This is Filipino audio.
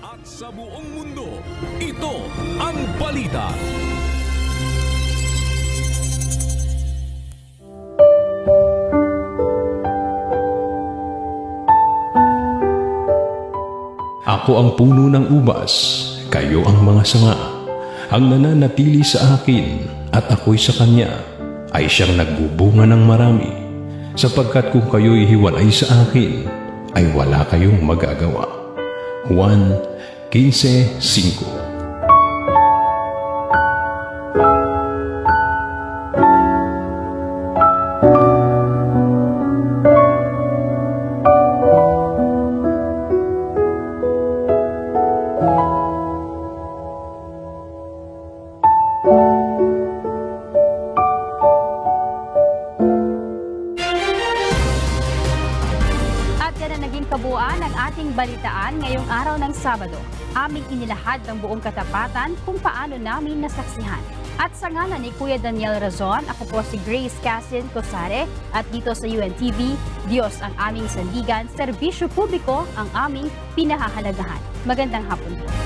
At sa buong mundo, ito ang balita. Ako ang puno ng ubas, kayo ang mga sanga. Ang nananatili sa akin at ako'y sa kanya ay siyang nagbubunga ng marami. Sapagkat kung kayo'y hiwalay sa akin, ay wala kayong magagawa. Juan 15:5. At yan ang naging kabuuan ng ating balitaan ngayong araw ng Sabado. Aming inilahad ng buong katapatan kung paano namin nasaksihan. At sa ngalan ni Kuya Daniel Razon, ako po si Grace Casin Cosare at dito sa UNTV, Diyos ang aming sandigan, serbisyo publiko ang aming pinahahalagahan. Magandang hapon po.